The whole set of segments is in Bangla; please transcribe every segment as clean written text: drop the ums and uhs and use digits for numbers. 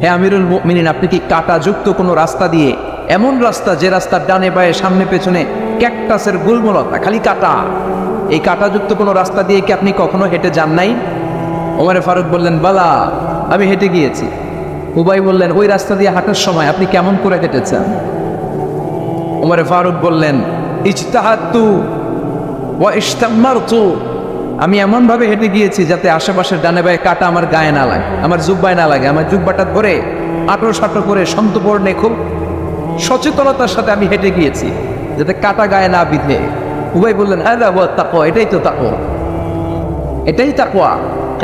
হে আমিরুল মুমিনিন, আপনি কি কাঁটাযুক্ত কোনো রাস্তা দিয়ে, এমন রাস্তা যে রাস্তার ডানে বায়ে সামনে পেছনে ক্যাকটাসের গুল্মলতা, খালি কাঁটা, এই কাঁটাযুক্ত কোনো রাস্তা দিয়ে কি আপনি কখনো হেঁটে যান নাই? ওমরে ফারুক বললেন, বালা, আমি হেঁটে গিয়েছি। উবাই বললেন, ওই রাস্তা দিয়ে হাঁটার সময় আপনি কেমন করে হেঁটেছেন? ওমরে ফারুক বললেন, ইজতাহাদতু ওয়া ইশতামারতু, আমি এমনভাবে হেঁটে গিয়েছি যাতে আশেপাশের ডানে বায়ে কাটা আমার গায়ে না লাগে, আমার জুব্বায় না লাগে। আমার জুব্বাটা ধরে আটো সাটো করে সন্তপর্ণে খুব সচেতনতার সাথে আমি হেঁটে গিয়েছি যাতে কাটা গায়ে না বিধে। উবাই বললেন, হাদা ওয়া তাকওয়া, এটাই তো তাকওয়া, এটাই তাকওয়া।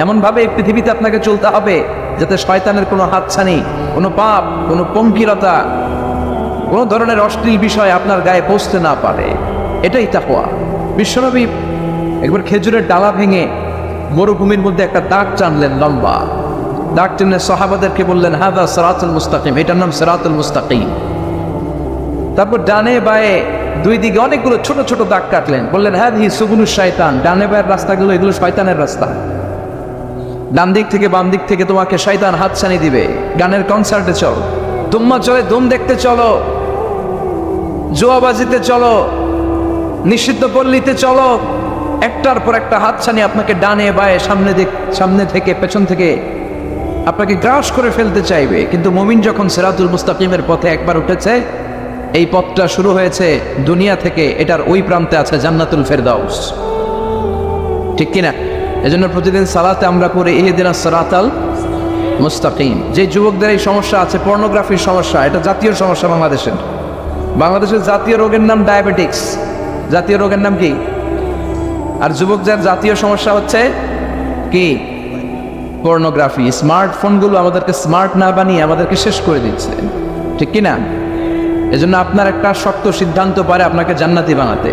এমনভাবে এই পৃথিবীতে আপনাকে চলতে হবে যাতে শয়তানের কোনো হাতছানি, কোনো পাপ, কোনো পঙ্কিলতা, কোনো ধরনের অশ্লীল বিষয় আপনার গায়ে পৌঁছতে না পারে। এটাই তাকওয়া। বিশ্বনবী একবার খেজুরের ডালা ভেঙে মরুভূমির মধ্যে একটা দাগ টানলেন, লম্বা দাগ টেনে সাহাবাদেরকে বললেন, হাদা সিরাতুল মুস্তাকিম, এটার নাম সিরাতুল মুস্তাকিম। তারপর ডানে বায়ে দুই দিকে অনেকগুলো ছোট ছোট দাগ কাটলেন, বললেন, হাদিহি সুবুলুশ শায়তান, ডানে বায়ের রাস্তাগুলো এগুলো শয়তানের রাস্তা। ডান দিক থেকে বাম দিক থেকে তোমাকে শয়তান হাতছানি দিবে। গানের কনসার্টে চলো, দুম্মা চলে ধুম দেখতে চলো, জুয়াবাজিতে চলো, নিষিদ্ধ পল্লীতে চলো, একটার পর একটা হাতছানি আপনাকে ডানে বায়ে সামনে থেকে পেছন থেকে আপনাকে গ্রাস করে ফেলতে চাইবে। কিন্তু মুমিন যখন সিরাতুল মুস্তাকিমের পথে একবার উঠেছে, এই পথটা শুরু হয়েছে দুনিয়া থেকে, এটার ওই প্রান্তে আছে জান্নাতুল ফেরদাউস, ঠিক কিনা? এজন্য প্রতিদিন সালাতে আমরা পড়ি ইহদিনাস সিরাতাল মুস্তাকিম। যে যুবকদের এই সমস্যা আছে, পর্নোগ্রাফির সমস্যা, এটা জাতীয় সমস্যা বাংলাদেশের জাতীয় রোগের নাম ডায়াবেটিক্স। জাতীয় রোগের নাম কি? আর যুবকদের জাতীয় সমস্যা হচ্ছে কি? পর্নোগ্রাফি। স্মার্টফোনগুলো আমাদেরকে স্মার্ট না বানিয়ে আমাদেরকে শেষ করে দিচ্ছে, ঠিক কিনা? এজন্য আপনার একটা শক্ত সিদ্ধান্ত পারে আপনাকে জান্নাতি বানাতে,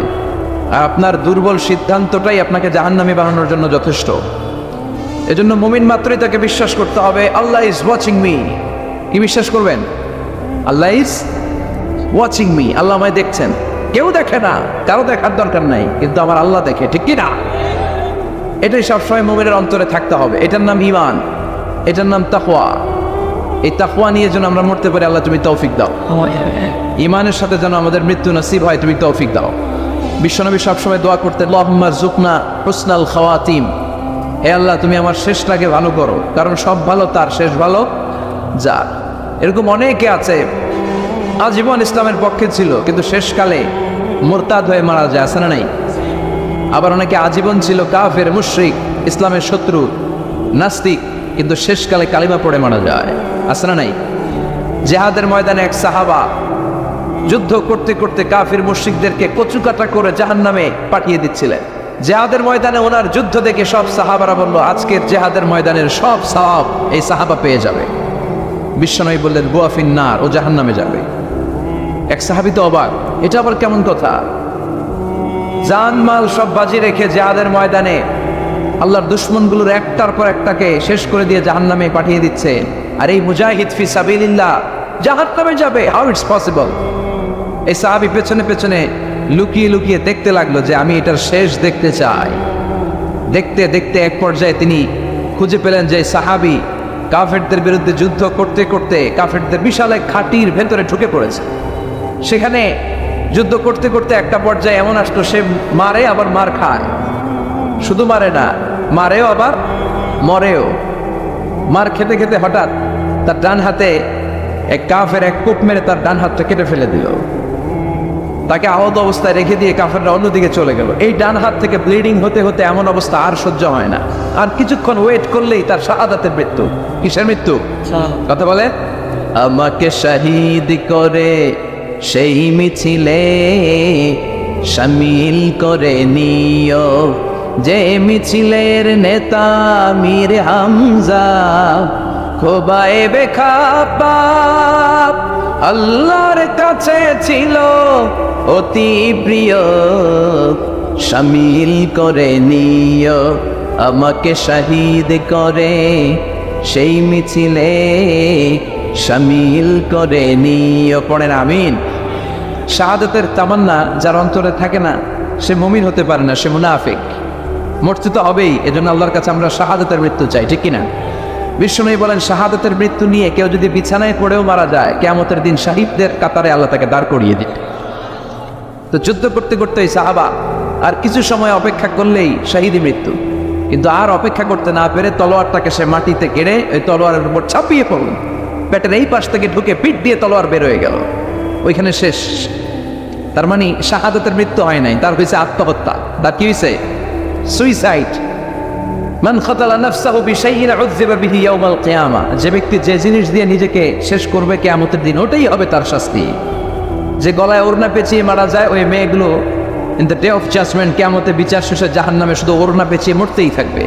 আর আপনার দুর্বল সিদ্ধান্তটাই আপনাকে জাহান্নামী বানানোর জন্য যথেষ্ট। এজন্য মুমিন মাত্রই তাকে বিশ্বাস করতে হবে, আল্লাহ ইজ ওয়াচিং মি। কি বিশ্বাস করবেন? আল্লাহ ইজ ওয়াচিং মি, আল্লাহ আমায় দেখছেন। কেউ দেখে না, কারো দেখার দরকার নাই, কিন্তু আমার আল্লাহ দেখে, ঠিক কিনা? এটাই সবসময় মুমিনের অন্তরে থাকতে হবে। এটার নাম ঈমান, এটার নাম তাকওয়া। এই তাকওয়া নিয়ে যেন আমরা মরতে পারি, আল্লাহ তুমি তৌফিক দাও। ঈমানের সাথে যেন আমাদের মৃত্যু নসিব হয়, তুমি তৌফিক দাও। বিশ্বনবী সবসময় দোয়া করতেন, আল্লাহুম্মা রযুকনা হুসনাল খাওয়াতিম, হে আল্লাহ তুমি আমার শেষটাকে ভালো করো, কারণ সব ভালো তার, শেষ ভালো যার। এরকম অনেকে আছে আজীবন ইসলামের পক্ষে ছিল, কিন্তু শেষকালে মুরতাদ হয়ে মারা যায়, আছে না নাই? আবার অনেকে আজীবন ছিল কাফের, মুশরিক, ইসলামের শত্রু, নাস্তিক, কিন্তু শেষকালে কালিমা পড়ে মারা যায়, আছে না নাই? জিহাদের ময়দানে এক সাহাবা যুদ্ধ করতে করতে কাফির মুশরিকদেরকে কচুকাটা করে জাহান্নামে পাঠিয়ে দিচ্ছিলেন। জিহাদের ময়দানে ওনার যুদ্ধ দেখে সব সাহাবারা বলল, আজকের জিহাদের ময়দানের সব সওয়াব এই সাহাবা পেয়ে যাবে। বিশ্বনবী বললেন, হুয়া ফিন্নার, ও জাহান্নামে যাবে। এক সাহাবী তো অবাক, এটা আবার কেমন কথা? জানমাল সব বাজি রেখে জিহাদের ময়দানে আল্লাহর দুশমনগুলোর একটার পর একটাকে শেষ করে দিয়ে জাহান্নামে পাঠিয়ে দিচ্ছে, আর এই মুজাহিদ ফি সাবিলিল্লাহ জাহান্নামে যাবে? How it's possible? এই সাহাবী পেছনে পেছনে লুকিয়ে লুকিয়ে দেখতে লাগলো যে আমি এটার শেষ দেখতে চাই। দেখতে দেখতে এক পর্যায়ে তিনি খুঁজে পেলেন যে সাহাবী কাফেরদের বিরুদ্ধে যুদ্ধ করতে করতে কাফেরদের বিশাল এক ঘাঁটির ভেতরে ঢুকে পড়েছে। সেখানে যুদ্ধ করতে করতে একটা পর্যায়ে এমন আসলো, সে মারে আবার মার খায়, শুধু মারে না, মারেও আবার মরেও। মার খেতে খেতে হঠাৎ তার ডান হাতে এক কাফের এক কোপ মেরে তার ডান হাতটা কেটে ফেলে দিল। তাকে আহত অবস্থায় রেখে দিয়ে কাফেররা অন্যদিকে চলে গেল। এই ডান হাত থেকে ব্লিডিং হতে হতে এমন অবস্থা আর সহ্য হয় না, আর কিছুক্ষণ ওয়েট করলেই তার শাহাদাতের মৃত্যু। কিসের মৃত্যু? কথা বলে, আমাকে শহীদ করে সেই মিছিলে শামিল করে নিও, যে মিছিলের নেতা মীর হামজা, খোবায়ে বেখাপ্পাপ আল্লাহর কাছে ছিল অতি প্রিয়, শামিল করে নিও, আমাকে শহীদ করে সেই মিছিলে শামিল করে নিও। পড়েন আমিন। শাহাদাতের তামান্না যার অন্তরে থাকে না, সে মুমিন হতে পারে না, সে মুনাফিক। মরতে তো হবেই, এজন্য আল্লাহর কাছে আমরা শাহাদাতের মৃত্যু চাই, ঠিক কিনা? বিশ্বনবী বলেন শাহাদাতের মৃত্যু নিয়ে কেউ যদি বিছানায় পড়েও মারা যায়, কিয়ামতের দিন শহীদদের কাতারে আল্লাহ তাকে দাঁড় করিয়ে দিবে। তো যুদ্ধ করতে করতে এই সাহাবা আর কিছু সময় অপেক্ষা করলেই শহীদি মৃত্যু, কিন্তু আর অপেক্ষা করতে না পেরে তলোয়ারটাকে সে মাটিতে কেড়ে ওই তলোয়ারের উপর ছাপিয়ে পড়ল। পেটের এই পাশ থেকে ঢুকে পিঠ দিয়ে তলোয়ার বের হয়ে গেল, ওইখানে শেষ। তার মানে শাহাদাতের মৃত্যু হয় নাই, তার হয়েছে আত্মহত্যা। তার কি হয়েছে? সুইসাইড। মান খাতালা নাফসাহু বিশাইইন উযযিবা বিহি ইয়াউমাল কিয়ামা। যে ব্যক্তি যে জিনিস দিয়ে নিজেকে শেষ করবে কিয়ামতের দিন, ওটাই হবে তার শাস্তি। যে গলায় ওড়না পেঁচিয়ে মারা যায়, ওই মেয়েগুলো in the day of judgement, কিয়ামতে বিচার শেষে জাহান্নামে শুধু ওড়না পেঁচিয়ে মরতেই থাকবে।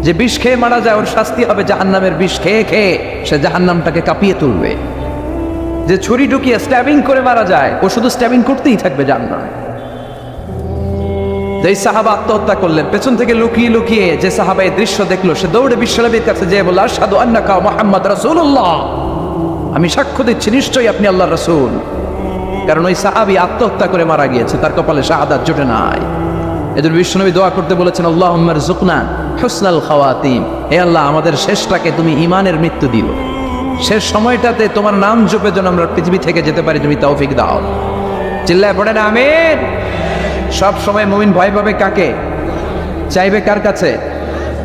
যে বিষ খেয়ে মারা যায়, ওর শাস্তি হবে জাহান্নামের বিষ খেয়ে খেয়ে সে জাহান্নামটাকে কাঁপিয়ে তুলবে। যে ছুরি ঢুকিয়ে স্ট্যাবিং করে মারা যায়, ও শুধু স্ট্যাবিং করতেই থাকবে জাহান্নামে। যে সাহাবা আত্মহত্যা করলেন, পেছন থেকে লুকিয়ে লুকিয়ে যে সাহাবা এই দৃশ্য দেখলো, সে দৌড়ে বিশ্বনবীর কাছে যেয়ে বলল, আশহাদু আন্নাকা মুহাম্মদ রাসূলুল্লাহ, আমি সাক্ষ্য দিচ্ছি নিশ্চয়ই আপনি আল্লাহর রাসূল। কারণ ওই সাহাবী আত্মহত্যা করে মারা গিয়েছে, তার কপালে শাহাদাত জোটে নাই। এজন্য বিশ্বনবী দোয়া করতে বলেছেন, আল্লাহুম্মা রযুকনা হুসনাল খাওয়াতিম, হে আল্লাহ আমাদের শেষটাকে তুমি ঈমানের মৃত্যু দিও, শেষ সময়টাতে তোমার নাম জপে যেন আমরা পৃথিবী থেকে যেতে পারি, তুমি তৌফিক দাও। চিল্লায় পড়েন আমিন। সব সময় মুমিন ভয় পাবে কাকে? চাইবে কার কাছে?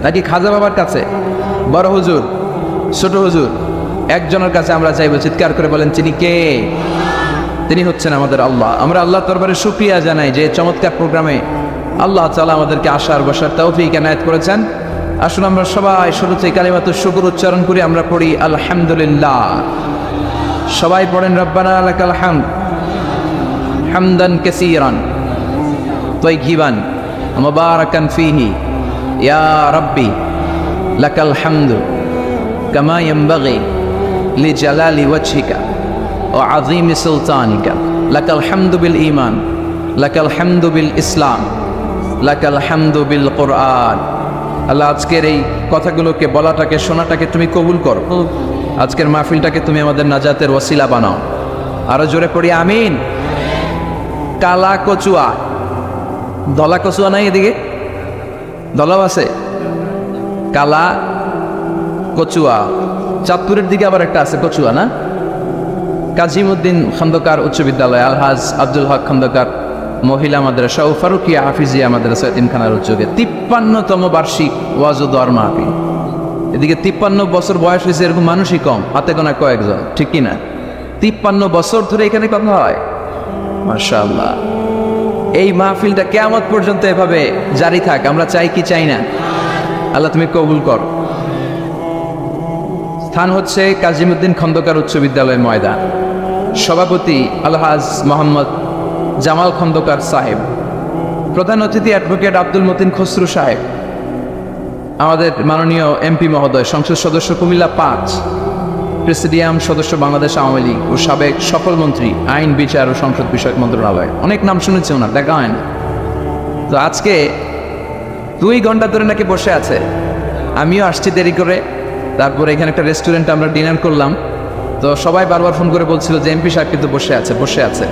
নাকি খাজা বাবার কাছে, বড় হুজুর, ছোট হুজুর? একজনের কাছে আমরা চাইবো। চিৎকার করে বলেন, তিনি কে? তিনি হচ্ছেন আমাদের আল্লাহ। আমরা আল্লাহর দরবারে শুকরিয়া জানাই যে চমৎকার প্রোগ্রামে আল্লাহ তাআলা আমাদেরকে আসার বসার তৌফিক এনায়েত করেছেন। আসুন আমরা সবাই শুরুতে কালিমাতুশ শুকর উচ্চারণ করি। আমরা পড়ি আলহামদুলিল্লাহ। সবাই পড়েন রব্বানা লাকাল হামদ হামদান কাসীরান তাইয়িবান মুবারাকান ফীহি ইয়া রাব্বি লাকাল হামদু কামা ইয়ানবাগি লিজালালি ওয়াজহিকা ওয়া আযীমি সুলতানিকা লাকাল হামদু বিল ঈমান লাকাল হামদু বিল ইসলাম লাকাল হামদু বিল কুরআন। আল্লাহ আজকের এই কথাগুলোকে, বলাটাকে, শোনাটাকে তুমি কবুল করো। আজকের মাহফিলটাকে তুমি আমাদের নাজাতের ওসিলা বানাও। আরো জোরে পড়ি আমিন। কালা কচুয়া, ধলা কচুয়া নাই এদিকে? ধলাও আছে? কালা কচুয়া। চাঁদপুরের দিকে আবার একটা আছে কচুয়া, না? কাজিমউদ্দিন খন্দকার উচ্চ বিদ্যালয়, আলহাজ আব্দুল হক খন্দকার মহিলা মাদ্রাসা ও ফারুকিয়া হাফিজিয়া মাদ্রাসা এতিমখানার উদ্যোগে 53তম বার্ষিক ওয়াজ ও দোয়ার মাহফিল। এদিকে 53 বছর বয়স হয়েছে এরকম মানুষই কম, হাতে গোনা কয়েকজন, ঠিক কিনা? 53 বছর ধরে এখানে কথা হয়, মাশাআল্লাহ। এই মাহফিলটা কিয়ামত পর্যন্ত এভাবে জারি থাক, আমরা চাই কি চাই না? আল্লাহ তুমি কবুল কর। স্থান হচ্ছে কাজিমউদ্দিন খন্দকার উচ্চ বিদ্যালয় ময়দান। সভাপতি আলহাজ মোহাম্মদ জামাল খন্দকার সাহেব, প্রধান অতিথি অ্যাডভোকেট আব্দুল মতিন খসরু সাহেব, আমাদের মাননীয় এমপি মহোদয়, সংসদ সদস্য কুমিল্লা 5, প্রেসিডিয়াম সদস্য বাংলাদেশ আওয়ামী লীগ ও সাবেক সফল মন্ত্রী, আইন, বিচার ও সংসদ বিষয়ক মন্ত্রণালয়। অনেক নাম শুনেছি ওনার, দেখা হয় না। তো আজকে 2 ঘন্টা ধরে নাকি বসে আছে। আমিও আসছি দেরি করে। তারপরে এখানে একটা রেস্টুরেন্টে আমরা ডিনার করলাম। তো সবাই বারবার ফোন করে বলছিল যে এমপি সাহেব কিন্তু বসে আছে, বসে আছে।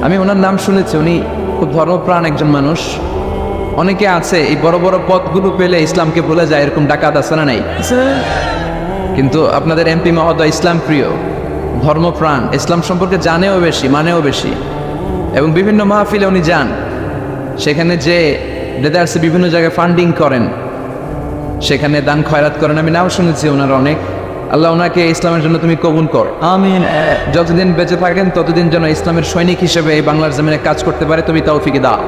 আমি ওনার নাম শুনেছি, উনি খুব ধর্মপ্রাণ একজন মানুষ। অনেকে আছে এই বড় বড় পদগুলো পেলে ইসলামকে ভুলে যায়, এরকম ডাকাত আছে না নাই? কিন্তু আপনাদের এমপি মহোদয় ইসলাম প্রিয়, ধর্মপ্রাণ, ইসলাম সম্পর্কে জানেও বেশি, মানেও বেশি। এবং বিভিন্ন মাহফিলে উনি যান, সেখানে যে ব্রাদার্সে বিভিন্ন জায়গায় ফান্ডিং করেন, সেখানে দান খয়রাত করেন। আমি নাও শুনেছি ওনার অনেক। আল্লাহ ওনাকে ইসলামের জন্য তুমি কবুল কর, আমিন। যতদিন বেঁচে থাকেন ততদিন যেন ইসলামের সৈনিক হিসেবে এই বাংলার জমিনে কাজ করতে পারে, তুমি তৌফিক দাও।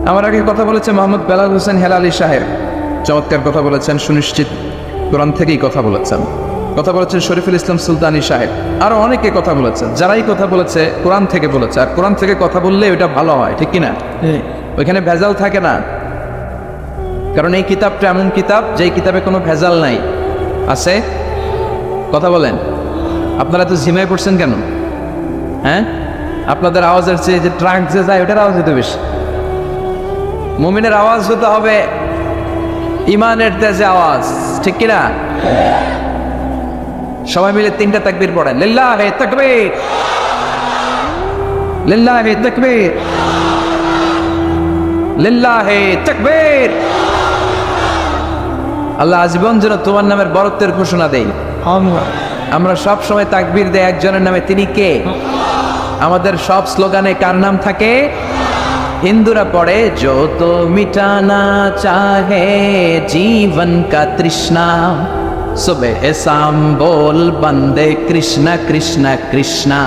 আমার আগে কথা বলেছে মোহাম্মদ বেলাল হোসেন হেলালি সাহেব, চমৎকার কথা বলেছেন, সুনিশ্চিত কোরআন থেকেই কথা বলেছেন। কথা বলেছেন শরীফুল ইসলাম সুলতানি সাহেব, আরো অনেকে কথা বলেছেন। যারাই কথা বলেছে কোরআন থেকে বলেছে, আর কোরআন থেকে কথা বললে ওইটা ভালো হয়, ঠিক কিনা? ওইখানে ভেজাল থাকে না, কারণ এই কিতাবটা এমন কিতাব যেই কিতাবে কোনো ভেজাল নাই। আছে? কথা বলেন। আপনারা তো ঝিমাই পড়ছেন কেন? হ্যাঁ, আপনাদের আওয়াজের চেয়ে যে ট্রাক যে যায় ওটার আওয়াজ হতে বেশি। মুমিনের আওয়াজ হতে হবে ইমানের তেজে আওয়াজ, ঠিক কিনা? সবাই মিলে 3টা তাকবীর পড়েন। লিল্লাহি তাকবীর, লিল্লাহি তাকবীর, লিল্লাহি তাকবীর, আল্লাহ আজীবন যেন তোমার নামের বরত্বের ঘোষণা দেই। আমরা সব সময় তাকবীর দেই একজনের নামে, তিনি কে? আমাদের সব স্লোগানে কার নাম থাকে? হিন্দুরা পড়ে जो तो मिटाना चाहे जीवन का तृष्णा सुबह शाम बोल बंदे कृष्णा कृष्णा कृष्णा।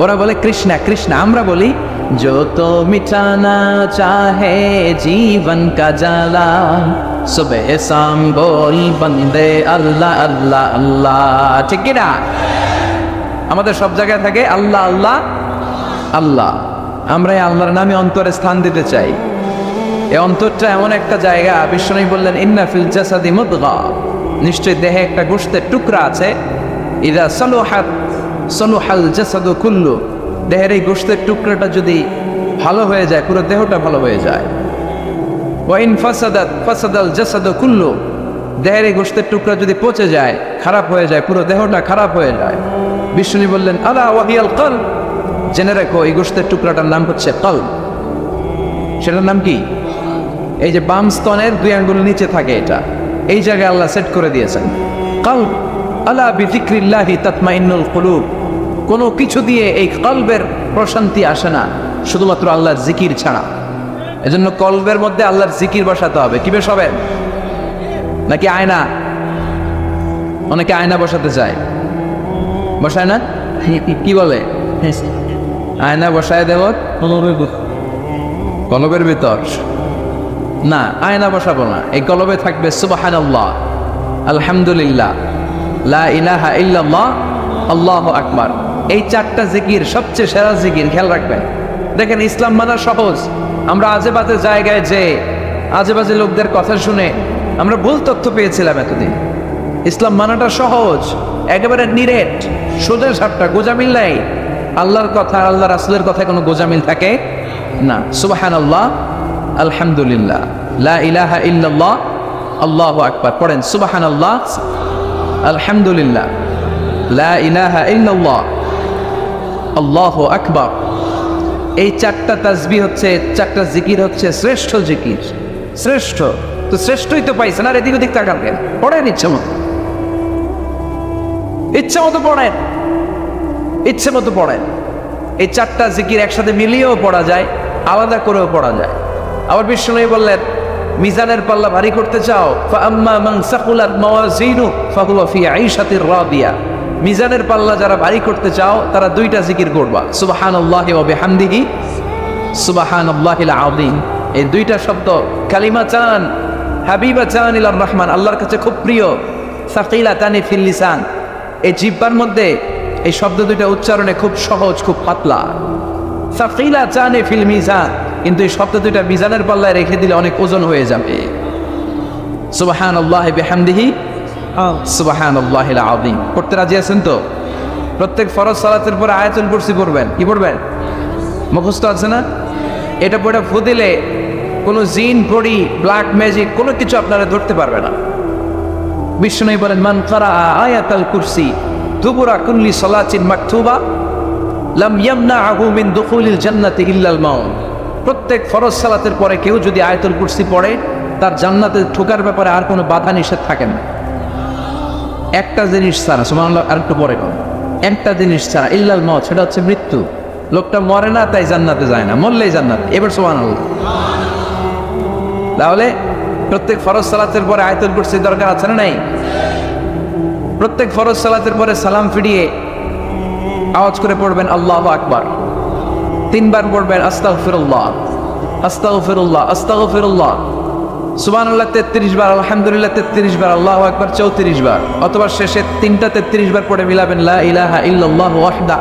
ওরা বলে কৃষ্ণা কৃষ্ণা, আমরা বলি जो तो मिटाना चाहे जीवन का जाला सुबह शाम बोल बंदे अल्लाह अल्लाह अल्लाह। ঠিক কি না? আমাদের সব জায়গায় থাকে আল্লাহ আল্লাহ আল্লাহ। আমরা এই আল্লাহর নামে অন্তরে স্থান দিতে চাই। এই অন্তরটা এমন একটা জায়গা, বিশ্বনবী বললেন ইন্না ফিল জাসাদি মুদগা, নিশ্চয়ই দেহে একটা গোশতের টুকরা আছে, ইদা সালুহাত সালুহাল জাসাদু কুল্লু, দেহের এই গোশতের টুকরাটা যদি ভালো হয়ে যায় পুরো দেহটা ভালো হয়ে যায়। ওয়া ইন ফাসাদাত ফাসাদাল জাসাদু কুল্লু, দেহের এই গোশতের টুকরা যদি পচে যায়, খারাপ হয়ে যায়, পুরো দেহটা খারাপ হয়ে যায়। বিশ্বনবী বললেন আলা ওয়াহিয়াল কলব, জেনে রাখো এই গোশতের টুকরাটার নাম হচ্ছে কলব। সেটার নাম কি? এই যে বাম স্তনের 2 আঙ্গুল নিচে থাকে, এটা এই জায়গায় আল্লাহ সেট করে দিয়েছেন কলব। আলা বিযিকরিল্লাহি তাতমাইন্নুল কুলুব, কোনো কিছু দিয়ে এই কলবের প্রশান্তি আসে না শুধুমাত্র আল্লাহর জিকির ছাড়া। এজন্য কলবের মধ্যে আল্লাহর জিকির বসাতে হবে। কি বসাবেন? নাকি আয়না? অনেকে আয়না বসাতে চায়, বসায় না? কি বলে? আয়না বসায় দেব কলবের ভিতর? না, আয়না বসাবো না। এই কলবে থাকবে সুবহানাল্লাহ, আলহামদুলিল্লাহ, লা ইলাহা ইল্লাল্লাহ, আল্লাহু আকবার। এই 4টা জিকির সবচেয়ে সেরা জিকির, খেয়াল রাখবেন। দেখেন ইসলাম মানা সহজ। আমরা আজে বাজে জায়গায় যে আজে বাজে লোকদের কথা শুনে আমরা ভুল তথ্য পেয়েছিলাম এতদিন। ইসলাম মানাটা সহজ, একেবারে নিরেট, সোজা সাপটা, গোজামিল নাই। আল্লাহর কথা আল্লাহ রাসূলের কথায় কোনো গোজামিল থাকে না। সুবহানাল্লাহ, আলহামদুলিল্লাহ, লা ইলাহা ইল্লাল্লাহ, আল্লাহু আকবার। পড়েন সুবহানাল্লাহ, আলহামদুলিল্লাহ, লা ইলাহা ইল্লাল্লাহ, আল্লাহু আকবার। এই 4টা তাসবিহ হচ্ছে, 4টা জিকির হচ্ছে শ্রেষ্ঠ জিকির। শ্রেষ্ঠ তো শ্রেষ্ঠই তো পাইছেন, আর এদিক ওদিক তাকান কেন? পড়েন ইচ্ছা মতো, ইচ্ছা মতো পড়েন, ইচ্ছে মতো পড়েন। এই 4টা জিকির একসাথে মিলিয়েও পড়া যায়, আলাদা করেও পড়া যায়। আবার বিশ্বনবী বললেন মিজানের পাল্লা ভারী করতে চাও, ফাআম্মা মান সাকুলাত মাওয়াজিনু ফাহুয়া ফি আইশাতির রাদিয়া, মিজানের পাল্লা যারা ভারী করতে চাও তারা 2টা জিকির করবা, সুবহানাল্লাহি ওয়া বিহামদিহি সুবহানাল্লাহিল আযীম। এই 2টা শব্দ কালিমাতান হাবিবাতান ইলার রহমান, আল্লাহর কাছে খুব প্রিয়। সাকিলাতানি ফিল লিসান, এই জিহ্বার মধ্যে এই শব্দ 2টা উচ্চারণে খুব সহজ, খুব পাতলা। সাকিলাতানি ফিল মিজান, কিন্তু এই শব্দ 2টা মিজানের পাল্লায় রেখে দিলে অনেক ওজন হয়ে যাবে। সুবহানাল্লাহি বিহামদিহি সুবহানাল্লাহিল আযীম। পড়তে রাজি আছেন তো? প্রত্যেক ফরজ সালাতের পরে আয়াতুল কুরসি পড়বেন। কি পড়বেন? মুখস্থ আছে না? এটা পড়ে ফু দিলে কোনো জিন পড়ি ব্ল্যাক ম্যাজিক কোনো কিছু আপনারা ধরতে পারবে না। বিষ্ণু বলেন মান কারা আয়াতুল কুরসি দুবুরা কুল্লি সালাতিন মাকতুবা লাম ইয়ামনাহু মিন দুখুলিল জান্নাতি ইল্লাল মাউত। প্রত্যেক ফরজ সালাতের পরে কেউ যদি আয়াতুল কুরসি পড়ে তার জান্নাতে ঢোকার ব্যাপারে আর কোনো বাধা নিষেধ থাকে না। একটা জিনিস ছাড়া, সুবহানাল্লাহ, আরেকটু পরে কম, একটা জিনিস ছাড়া, ইল্লাল মাউত, সেটা হচ্ছে মৃত্যু। লোকটা মরে না তাই জান্নাতে যায় না, মরলেই জান্নাত। এবার সুবহানাল্লাহ। তাহলে প্রত্যেক ফরজ সালাতের পরে আয়াতুল কুরসির দরকার আছে না নাই? প্রত্যেক ফরজ সালাতের পরে সালাম ফিরিয়ে আওয়াজ করে পড়বেন আল্লাহু আকবার। 3 বার পড়বেন আস্তাগফিরুল্লাহ আস্তাগফিরুল্লাহ আস্তাগফিরুল্লাহ, সুবহানাল্লাহ 33 বার, আলহামদুলিল্লাহ 33 বার, আল্লাহু আকবার 34 বার, অথবা শেষে 3টা 33 বার পড়ে মিলাবেন লা ইলাহা ইল্লাল্লাহ ওয়াহদা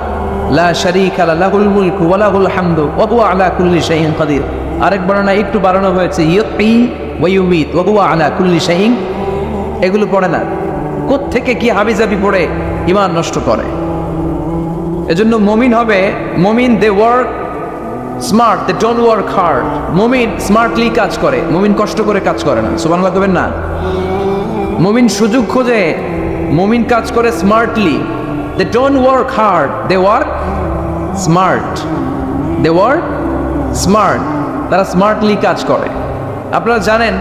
লা শারীকা লাহুল মুলকু ওয়া লাহুল হামদু ওয়া হুয়া আলা কুল্লি শাইইন কাদির। আরেক বর্ণনা একটু বাড়ানো হয়েছে ইউহয়ী ওয়া ইউমীত ওয়া হুয়া আলা কুল্লি শাইইন। এগুলো পড়ে না, কোত্থেকে কি হাবিজাবি পড়ে ঈমান নষ্ট করে। এজন্য মুমিন হবে, মুমিন they work smart, they don't work hard. মুমিন স্মার্টলি কাজ করে, মুমিন কষ্ট করে কাজ করে না। সুবহানাল্লাহ বলবেন না? মুমিন সুযোগ খোঁজে, মুমিন কাজ করে smartly. They don't work hard, they work smart, they work smart. তারা স্মার্টলি কাজ করে। আপনারা জানেন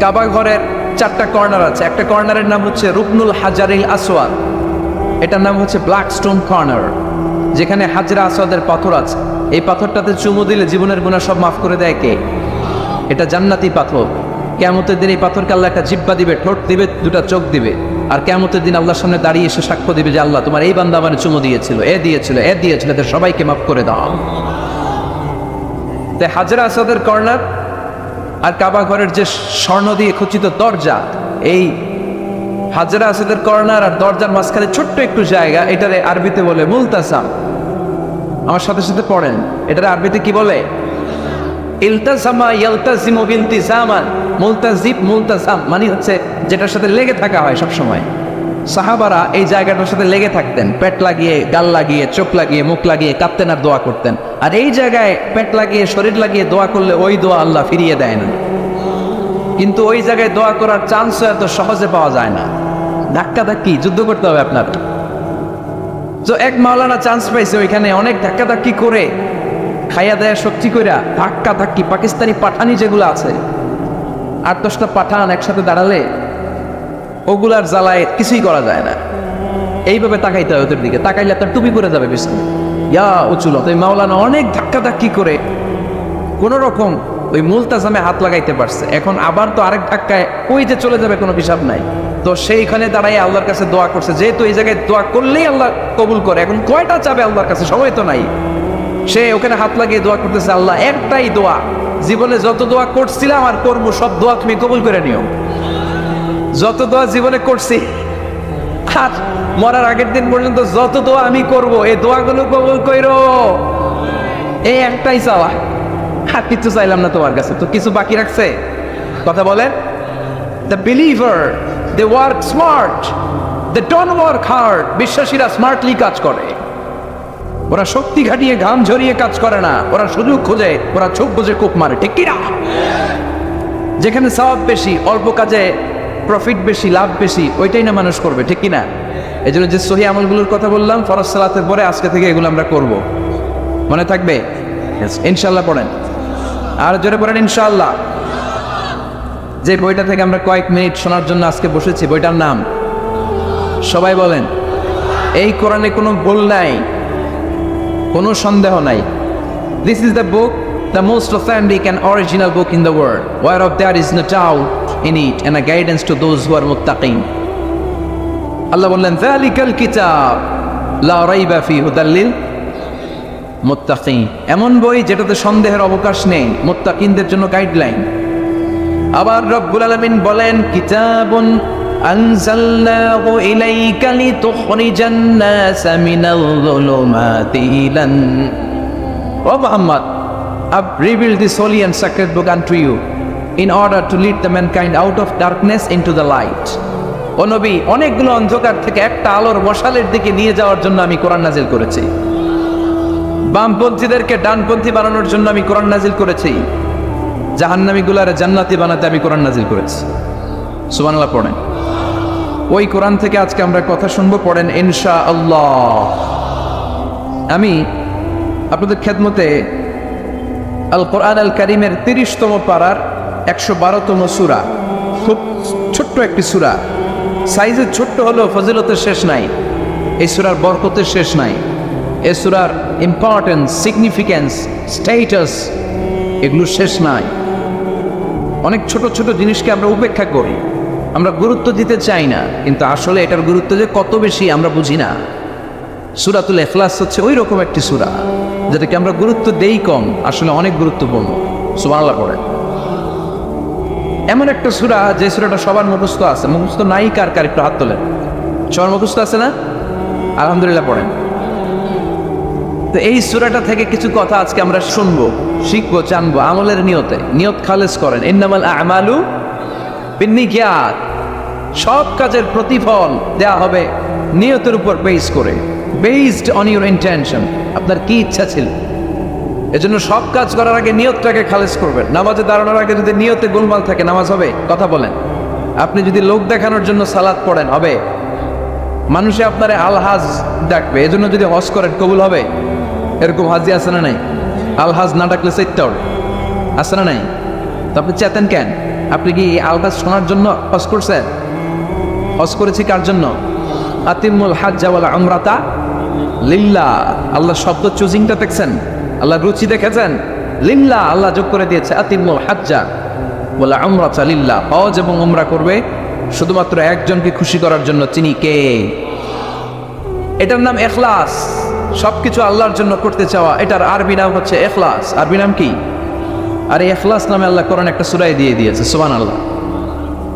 কাবা ঘরের 4টা কর্নার আছে। একটা কর্নারের নাম হচ্ছে রুকনুল হাজারিল আসওয়াদ, এটার নাম হচ্ছে ব্ল্যাক স্টোন কর্নার, যেখানে হাজরা আসওয়াদের পাথর আছে। এই পাথরটাতে চুমু দিলে জীবনের গুনাহ সব মাফ করে দেয় কে? এটা জান্নাতি পাথর। কিয়ামতের দিন এই পাথরকে আল্লাহ একটা জিহ্বা দিবে, ঠোঁট দিবে, 2টা চোখ দিবে, আর কিয়ামতের দিন আল্লাহর সামনে দাঁড়িয়ে এসে সাক্ষ্য দিবে যে আল্লাহ তোমার এই বান্দা আমার চুমু দিয়েছিল, এ দিয়েছিল, এ দিয়েছিল, এদের সবাইকে মাফ করে দাও। তাই হাজরা আসওয়াদের কর্নার আর কাবা ঘরের যে স্বর্ণ দিয়ে খচিত দরজা, এই হাজরা আসওয়াদের কর্নার আর দরজার মাঝখানে ছোট্ট একটু জায়গা, এটারে আরবিতে বলে মুলতাসাম। আমার সাথে সাথে পড়েন, এটারে আরবিতে কি বলে? ইলতাসামা ইয়ালতাজিমু বিলতিসামান, মুলতাজিব মুলতাসাম মানে হচ্ছে যেটার সাথে লেগে থাকা হয় সব সময়। সাহাবারা এই জায়গাটার সাথে লেগে থাকতেন, পেট লাগিয়ে, গাল লাগিয়ে, চোখ লাগিয়ে, মুখ লাগিয়ে কাঁদতেন আর দোয়া করতেন। আর এই জায়গায় পেট লাগিয়ে, শরীর লাগিয়ে দোয়া করলে ওই দোয়া আল্লাহ ফিরিয়ে দেয় না। কিন্তু ওই জায়গায় দোয়া করার চান্সও এত সহজে পাওয়া যায় না, ধাক্কা ধাক্কি যুদ্ধ করতে হবে আপনার। তো এক মাওলানা চান্স পাইছে ওইখানে, অনেক ধাক্কা ধাক্কি করে খাইয়া দেয়া শক্তি কইরা ধাক্কা ধাক্কি, পাকিস্তানি পাঠানি যেগুলো আছে 8-10টা পাঠান একসাথে দাঁড়ালে ওগুলার জ্বালায় কিছুই করা যায় না। এইভাবে তাকাইতে হয় ওদের দিকে, তাকাইলে আপনার টুপি পরে যাবে পিছনে, ইয়া উঁচুল। তো মাওলানা অনেক ধাক্কা ধাক্কি করে কোন রকম ওই মুলতাজামে হাত লাগাইতে পারছে। এখন আবার তো আরেক ধাক্কায় ওই যে চলে যাবে, কোনো হিসাব নাই। তো সেইখানে দাঁড়াই আল্লাহর কাছে দোয়া করছে, যেহেতু এই জায়গায় দোয়া করলেই আল্লাহ কবুল করে, এখন কয়টা চাবে আল্লাহর কাছে, সময় তো নাই। সে ওখানে হাত লাগিয়ে দোয়া করতেছে, আল্লাহ একটাই দোয়া, জীবনে যত দোয়া করছিলাম আর করবো সব দোয়া তুমি কবুল করে নিও। যত দোয়া জীবনে করছি আর মরার আগের দিন পর্যন্ত যত দোয়া আমি করব, এই দোয়াগুলো কবুল কইরো, এই একটাই চাওয়া। আর কিছু চাইলাম না তোমার কাছে। তো কিছু বাকি রাখছে? কথা বলেন। The believer they work smart, they don't work hard. বিশ্বাসীরা স্মার্টলি কাজ করে, ওরা শক্তি ঘাটিয়ে ঘাম ঝরিয়ে কাজ করে না, ওরা সুযোগ খোঁজে, ওরা চোখ বুঝে কূপ মারে, ঠিক কিনা? যেখানে সওয়াব বেশি, অল্প কাজে প্রফিট বেশি, লাভ বেশি, ওইটাই না মানুষ করবে, ঠিক কিনা? এই জন্য যে সহি আমলগুলোর কথা বললাম ফরজ সালাতের পরে, আজকে থেকে এগুলো আমরা করব, মনে থাকবে? ইনশাল্লাহ পড়েন, আর জোরে পড়েন ইনশাআল্লাহ। যে বইটা থেকে আমরা কয়েক মিনিট শোনার জন্য আজকে বসেছি, বইটার নাম সবাই বলেন। এই কোরআনে কোনো ভুল নাই, কোনো সন্দেহ নাই। This is the book, the most authentic and original book in the world, whereof there is no doubt in it and a guidance to those who are muttaqin. আল্লাহ বললেন যালিকাল কিতাব লা রাইবা ফিহি হুদাল লিল মুত্তাকিন। এমন বই যেটাতে সন্দেহের অবকাশ নেই, মুত্তাকিনদের জন্য গাইডলাইন। আবার রব্বুল আলামিন বলেন কিতাবুন আনজালনাহু ইলাইকা লিতুখরিজান নাসা মিনাল যুলুমাতি ইলান। ও Muhammad, I've revealed this holy and sacred book unto you in order to lead the mankind out of darkness into the light. ও নবী, অনেকগুলো অন্ধকার থেকে একটা আলোর মশালের দিকে নিয়ে যাওয়ার জন্য আমি কোরআন নাজিল করেছি। বামপন্থীদেরকে ডানপন্থী বানানোর জন্য আমি কোরআন নাজিল করেছি। জাহান্নামীগুলারে জান্নাতি বানাতে আমি কোরআন নাজিল করেছি। সুবহানাল্লাহ পড়েন। ওই কোরআন থেকে আজকে আমরা কথা শুনবো, পড়েন ইনশাআল্লাহ। আমি আপনাদের খেদমতে আল কোরআন আল কারিমের 30তম পারার 112তম সূরা, খুব ছোট্ট একটি সূরা, সাইজে ছোট্ট হলেও ফজিলতের শেষ নাই, এই সূরার বরকতের শেষ নাই। এই সূরার ইম্পর্টেন্স, সিগনিফিক্যান্স, স্ট্যাটাস এগুলো শেষ নাই। অনেক ছোট ছোট জিনিসকে আমরা উপেক্ষা করি, আমরা গুরুত্ব দিতে চাই না, কিন্তু আসলে এটার গুরুত্ব যে কত বেশি আমরা বুঝি না। সূরাতুল ইখলাস হচ্ছে ওই রকম একটি সূরা যেটাকে আমরা গুরুত্ব দেই কম, আসলে অনেক গুরুত্বপূর্ণ। সুবহানাল্লাহ পড়েন। এমন একটা সূরা যে সূরাটা সবার মুখস্থ আছে, মুখস্থ নাই কার কার একটু হাত তোলেন। সবার মুখস্থ আছে না? আলহামদুলিল্লাহ পড়েন। তো এই সূরাটা থেকে কিছু কথা আজকে আমরা শুনবো, শিখবো, জানবো, আমলের নিয়তে। নিয়ত খালেস করেন, ইন্নামাল আমালু বিন্নিয়াত। সব কাজের প্রতিফল দেয়া হবে নিয়তের উপর বেস করে, বেসড অন ইউর ইন্টেনশন। আপনার কি ইচ্ছা ছিল, এজন্য সব কাজ করার আগে নিয়তটাকে খালেস করবেন। নামাজে দাঁড়ানোর আগে যদি নিয়তে গোলমাল থাকে, নামাজ হবে? কথা বলেন। আপনি যদি লোক দেখানোর জন্য সালাত পড়েন, হবে? মানুষে আপনারে আলহাজ ডাকবে, এজন্য যদি হজ করেন, কবুল হবে? এরকম হাজি আছে না নাই? আলহাজ না ডাকলে চাইতে আছে না নাই? তো আপনি চেতেন কেন? আপনি কি আলগা শোনার জন্য হজ করছেন? হজ করেছি কার জন্য? আতিমুল হাজ্জা ওয়াল উমরাতা লিল্লাহ। আল্লাহ শব্দ চুজিংটা দেখছেন, আল্লাহ রুচি দেখেছেন। লিল্লাহ আল্লাহ যোগ করে দিয়েছে, আতিমুল হাজ্জা ওয়াল উমরাতা লিল্লাহ। হজ এবং উমরা করবে শুধুমাত্র একজনকে খুশি করার জন্য। তিনি কে? এটার নাম ইখলাস। সবকিছু আল্লাহর জন্য করতে চাওয়া, এটার আরবি নাম হচ্ছে ইখলাস। আরবি নাম কি? আর এই ইখলাস নামে আল্লাহ কোরআন একটা সূরায় দিয়ে দিয়েছে। সুবহানাল্লাহ।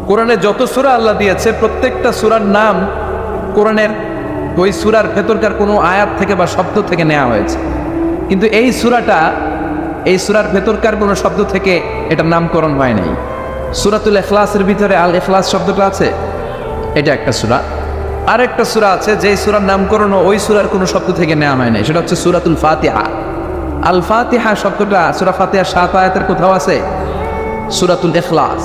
কোরআনে যত সূরা আল্লাহ দিয়েছে প্রত্যেকটা সূরার নাম কোরআনের ওই সূরার ভেতরকার কোনো আয়াত থেকে বা শব্দ থেকে নেওয়া হয়েছে, কিন্তু এই সূরার ভেতরকার কোনো শব্দ থেকে এটার নামকরণ হয় নাই। সূরাতুল ইখলাসের ভিতরে আল ইখলাস শব্দটা আছে, এটা একটা সূরা। আর একটা সূরা আছে যে সূরার নামকরণ ওই সূরার কোনো শব্দ থেকে নেওয়া হয় নাই, সেটা হচ্ছে সূরাতুল ফাতিহা। আল ফাতিহা শব্দটা সূরা ফাতিহার 7 আয়াতের কোথাও আছে? সূরাতুল ইখলাস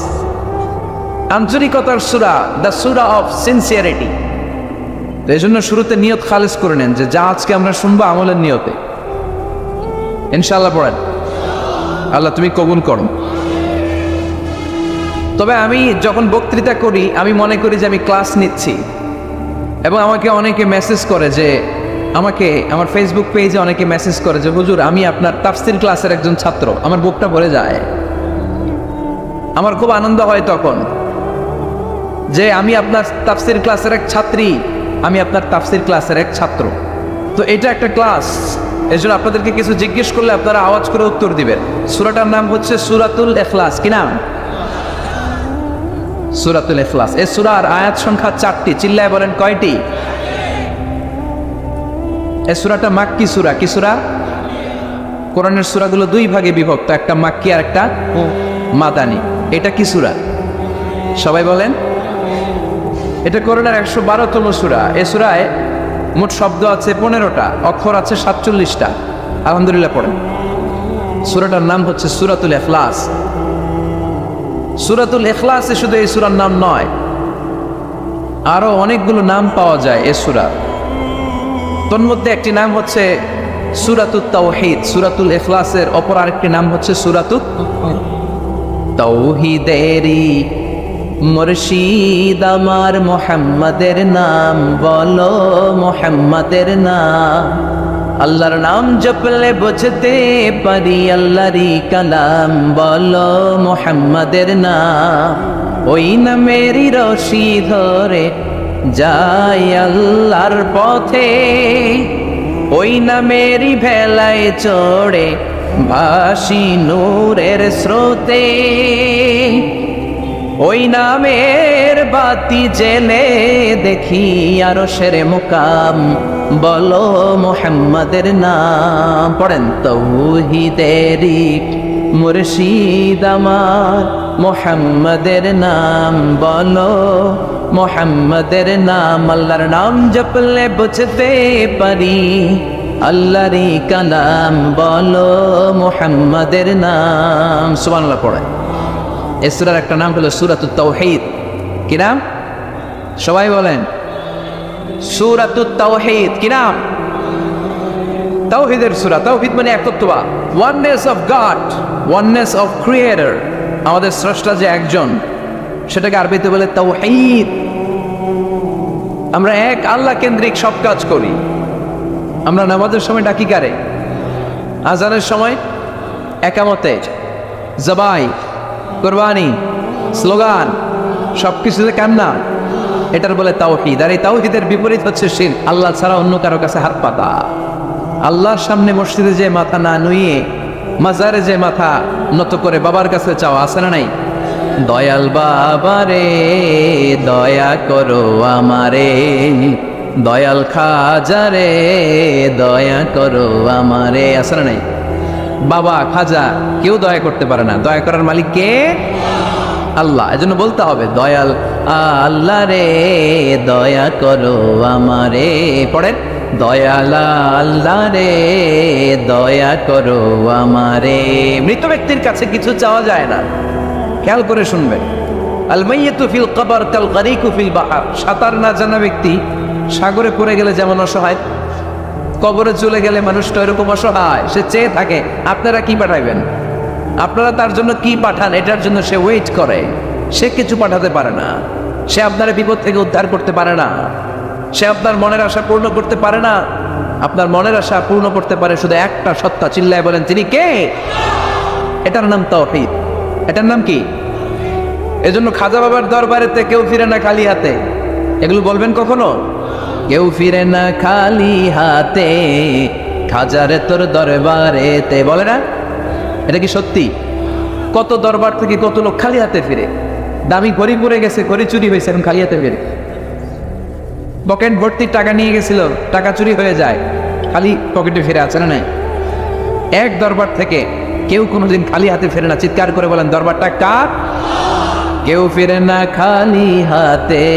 আন্তরিকতার সূরা, দ্য সূরা অফ সিনসিয়ারিটি। তো এই জন্য শুরুতে নিয়ত খালিস করে নেন যে যা আজকে আমরা শুনবো আমলের নিয়তে ইনশাআল্লাহ পড়েন। আল্লাহ তুমি কবুল করো। তবে আমি যখন বক্তৃতা করি আমি মনে করি যে আমি ক্লাস নিচ্ছি, এবং আমাকে অনেকে মেসেজ করে যে আমার ফেসবুক পেজে অনেকে মেসেজ করে যে হুজুর আমি আপনার তাফসীর ক্লাসের একজন ছাত্র। আমার বুকটা ভরে যায়, আমার খুব আনন্দ হয় তখন যে আমি আপনার তাফসীর ক্লাসের এক ছাত্রী, আমি আপনার তাফসীর ক্লাসের এক ছাত্র। তো এটা একটা ক্লাস, এই জন্য আপনাদেরকে কিছু জিজ্ঞেস করলে আপনারা আওয়াজ করে উত্তর দিবেন। সূরাটার নাম হচ্ছে সূরাতুল ইখলাস। কি নাম? সূরাতুল ইখলাস। এই সূরার আয়াত সংখ্যা 4টি। চিল্লায় বলেন কয়টি? এই সূরাটা মাক্কি সূরা। কি সূরা? কোরআনের সূরাগুলো দুই ভাগে বিভক্ত, একটা মাক্কি আর একটা মাদানী। এটা কি সূরা? সবাই বলেন। এটা কোরআনের 112তম সূরা। এই সূরায় মোট শব্দ আছে 15টা, অক্ষর আছে 47টা। আলহামদুলিল্লাহ পড়েন। সূরাটার নাম হচ্ছে সূরাতুল ইখলাস। সূরাতুল ইখলাসে শুধু এই সূরার নাম নয়, আরো অনেকগুলো নাম পাওয়া যায় এই সূরার। তোর মধ্যে একটি নাম হচ্ছে সূরাতুত তাওহীদ। সূরাতুল ইখলাসের অপর আরেকটি নাম হচ্ছে সূরাতুত তাওহীদেরি মুর্শিদ আমার মুহাম্মাদের নাম বলো, মুহাম্মাদের নাম। আল্লাহর নাম জপলে বুঝতে পারি আল্লাহরই কালাম বলো, মুহাম্মাদের নাম। ওই নামেরই রশি ধরে যাই আল্লাহর পথে, ওই নামেরই ভেলায় চড়ে ভাসি নূরের স্রোতে। ওই নামের বাতি জেলে দেখি আরশের মুকাম বলো, মুহাম্মাদের নাম। পড়েন। তাওহীদেরি মুর্শিদ আমার মুহাম্মাদের নাম বলো, মুহাম্মাদের নাম। আল্লাহর নাম জপলে বুঝতে পারি আল্লাহরই কালাম বলো, মুহাম্মাদের নাম। সুবহানাল্লাহ পড়েন। এই সূরার একটা নাম হলো সূরাতুত তাওহীদ। কি নাম? সবাই বলেন। সূরাতুত তাওহীদ। কি নাম? তাওহীদের সূরা। তাওহীদ মানে একত্ববাদ, oneness of God, oneness of creator. আমাদের স্রষ্টা যে একজন, সেটাকে আরবিতে বলে তাওহীদ। আমরা এক আল্লাহ কেন্দ্রিক সব কাজ করি। আমরা নামাজের সময় ডাকি কারে? আজানের সময়, একামতে, জবাই, কোরবানি, স্লোগান, সবকিছুতে কান্না, এটার বলে তাওহীদ। আর এই তাওহীদের বিপরীত হচ্ছে শিরক। আল্লাহ ছাড়া অন্য কারো কাছে হাত পাতা। আল্লাহর সামনে মসজিদে যে মাথা না নুয়ে মাজারে যে মাথা নত করে বাবার কাছে চাওয়া, আছে না নাই? দয়াল বাবা রে দয়া করো আমারে, দয়াল খাজা রে দয়া করো আমারে, আছে না নাই? বাবা খাজা কেউ দয়া করতে পারে না, দয়া করার মালিক কে? আল্লাহ। এজন্য বলতে হবে দয়াল আল্লাহ রে দয়া করো আমারে। পড়েন। দয়াল আল্লাহ রে দয়া করো আমারে। মৃত ব্যক্তির কাছে কিছু চাওয়া যায় না, খেয়াল করে শুনবেন। আল মাইয়িতু ফিল কবর কাল গারিকু ফিল বাহর। সাঁতার না জানা ব্যক্তি সাগরে পড়ে গেলে যেমন অসহায়, কবরে চলে গেলে মানুষটা এরকম অসহায়, সে চেয়ে থাকে আপনারা কি পাঠাইবেন। আপনারা তার জন্য কি পাঠান এটার জন্য সে ওয়েট করে। সে কিছু পাঠাতে পারে না, সে আপনার বিপদ থেকে উদ্ধার করতে পারে না, সে আপনার মনের আশা পূর্ণ করতে পারে না। আপনার মনের আশা পূর্ণ করতে পারে শুধু একটা সত্তা, চিল্লায় বলেন তিনি কে? এটার নাম তাওহীদ। এটার নাম কি? এজন্য খাজা বাবার দরবারেতে কেউ ফিরে না খালি হাতে। এগুলো বলবেন কখনো? কেউ ফিরে না খালি হাতে, খাজারে তোর দরবারেতে, বলে না? এটা কি সত্যি? কত দরবার থেকে কত লোক খালি হাতে ফিরে। দামি ঘড়ি পরে গেছে, ঘড়ি চুরি হয়েছে, এখন খালি হাতে ফিরে। পকেট ভর্তি টাকা নিয়ে গেছিল, টাকা চুরি হয়ে যায়, খালি পকেটে ফিরে আছে না নাই? এক দরবার থেকে কেউ কোনোদিন খালি হাতে ফিরে না। চিৎকার করে বলেন দরবারটা কার? কেউ ফিরে না খালি হাতে,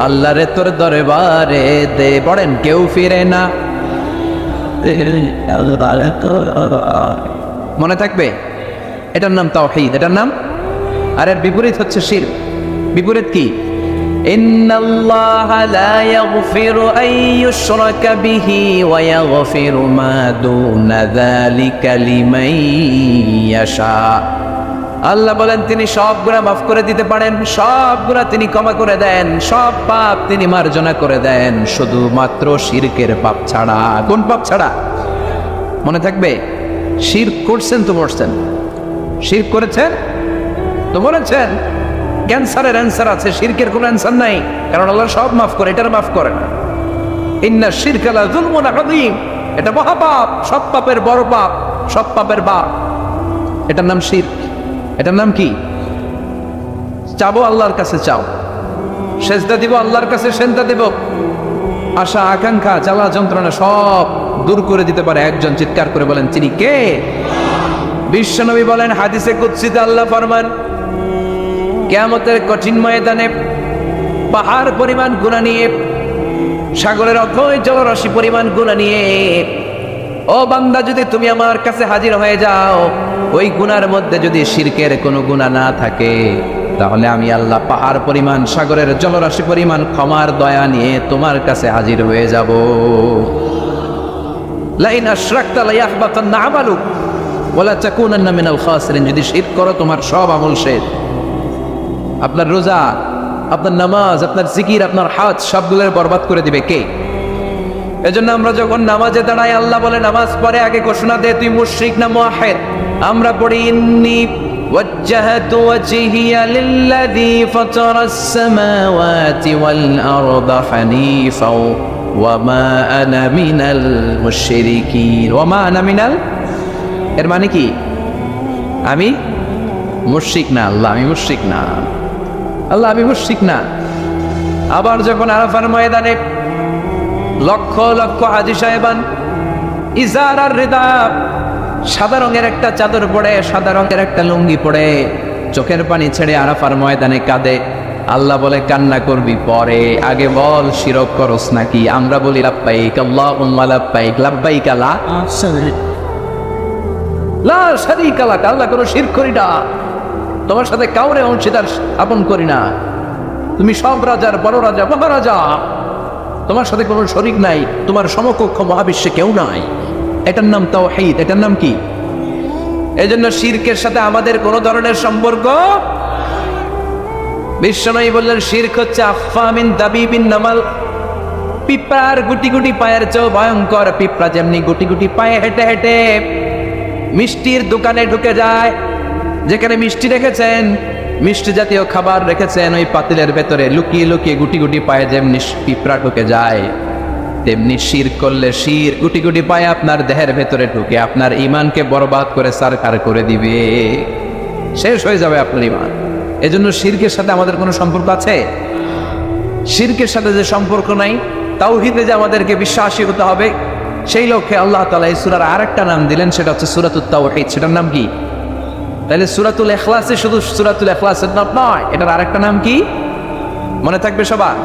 আল্লাহ রে তোর দরবারে দে। বলেন কেউ ফিরে না। মনে থাকবে? এটার নাম তাওহীদ, এটার নাম। আর এর বিপরীত হচ্ছে শিরক। বিপরীত কি? ইন্নাল্লাহা লা ইয়াগফিরু আন ইউশরাকা বিহি ওয়া ইয়াগফিরু মা দুনা যালিকা লিমান ইয়াশা। আল্লাহ বলেন তিনি সব গুনাহ মাফ করে দিতে পারেন, সব গুনাহ তিনি ক্ষমা করে দেন, সব পাপ তিনি মার্জনা করে দেন, শুধুমাত্র শিরকের পাপ ছাড়া। কোন পাপ ছাড়া? মনে থাকবে? শিরক করছেন তো মরছেন, শিরক করেছেন তো মরেছেন। ক্যান্সারের অ্যান্সার আছে, শিরকের কোনো অ্যান্সার নাই, কারণ আল্লাহ সব মাফ করে, এটার মাফ করে না। ইন্না শিরকা লা যুলমুন আযীম, এটা মহাপাপ, সব পাপের বড় পাপ, সব পাপের বাপ। এটার নাম শিরক। এটার নাম কি? চাবো আল্লাহর কাছে চাও, সেজদা দিব আল্লাহর কাছে সেজদা দিব, আশা আকাঙ্ক্ষা জ্বালা যন্ত্রণা সব দূর করে দিতে পারে একজন। চিৎকার করে বলেন তিনি কে? বিশ্বনবী বলেন হাদিসে কুদসিতে আল্লাহ ফরমান, কিয়ামতের কঠিন ময়দানে পাহাড় পরিমাণ গুনাহ নিয়ে, সাগরের অথই জলরাশি পরিমাণ গুনাহ নিয়ে, ও বান্দা যদি তুমি আমার কাছে হাজির হয়ে যাও, ওই গুনার মধ্যে যদি শিরকের কোনো গুনাহ না থাকে, তাহলে আমি আল্লাহ পাহাড় পরিমাণ, সাগরের জলরাশি পরিমাণ ক্ষমার দয়া নিয়ে তোমার কাছে হাজির হয়ে যাব। লাইন আশরাকতা লা ইয়াহবাতান্না আমালুক ওয়া লা তাকুনান্না মিনাল খাসিরিন। যদি শিরক করো তোমার সব আমল শেষ। আপনার রোজা, আপনার নামাজ, আপনার জিকির, আপনার হজ সবগুলোর বরবাদ করে দিবে কে? এজন্য আমরা যখন নামাজে দাঁড়াই, আল্লাহ বলে নামাজ পড়ে আগে ঘোষণা দে তুই মুশরিক না মুওয়াহহিদ। আমরা পড়ি ইন্নী ওয়াজ্জাহতু ওয়াজহিয়া লিল্লাযী ফাতারাস সামাওয়াতি ওয়াল আরদা হানিফাও ওয়া মা আনা মিনাল মুশরিকিন। ওয়া মা আনা মিনাল, এর মানে কি? আমি মুশরিক না। আল্লাহ আমি মুশরিক না, আল্লাহ আমি মুশরিক না। আবার যখন আরাফার ময়দানে লক্ষ লক্ষ হাজী সাহেবান ইজার আর রিদা, সাদা রঙের একটা চাদর পরে, সাদা রঙের একটা লুঙ্গি পরে, চোখের পানি ছেড়ে আরাফার ময়দানে কাঁদে। আল্লাহ বলে কান্না করবি পরে, আগে বল শিরক করস নাকি? আমরা বলি লাব্বাইক আল্লাহুম্মা লাব্বাইক, লাব্বাইক লা শারীকা লাক, আল্লাহ কোনো শিরক করি না, তোমার সাথে কাউরে অংশীদার আপন করি না, তুমি সব রাজার বড় রাজা, মহারাজা, তোমার সাথে কোনো শরীক নাই, তোমার সমকক্ষ মহাবিশ্বে কেউ নাই। এটার নাম তাওহীদ। এটার নাম কি? এজন্য শিরকের সাথে আমাদের কোনো ধরনের সম্পর্ক। বিশ্বনবী বললেন শিরক হচ্ছে আখফা মিন দাবিবিন নামাল, পিঁপড়ার গুটি গুটি পায়ের চেয়েও ভয়ঙ্কর। পিঁপড়া যেমনি গুটি গুটি পায়ে হেঁটে হেঁটে মিষ্টির দোকানে ঢুকে যায়, যেখানে মিষ্টি রেখেছেন, মিষ্টি জাতীয় খাবার রেখেছেন, ওই পাতিলের ভেতরে লুকিয়ে লুকিয়ে গুটি গুটি পায়ে যেমনি পিঁপড়া ঢুকে যায়, তেমনি শিরক করলে শির গুটি গুটি পায়ে আপনার দেহের ভেতরে ঢুকে আপনার ঈমানকে বরবাদ করে সারখার করে দিবে, শেষ হয়ে যাবে আপনার ঈমান। এজন্য শিরকের সাথে আমাদের কোনো সম্পর্ক আছে? শিরকের সাথে যে সম্পর্ক নাই, তাওহীদে যে আমাদেরকে বিশ্বাসী হতে হবে, সেই লক্ষ্যে আল্লাহ তাআলা এই সূরার আরেকটা নাম দিলেন, সেটা হচ্ছে সূরাতুত তাওহীদ। সেটার নাম কি? তাহলে সূরাতুল ইখলাসে শুধু সূরাতুল ইখলাসের নাম নয়, এটার আরেকটা নাম কি মনে থাকবে সবার?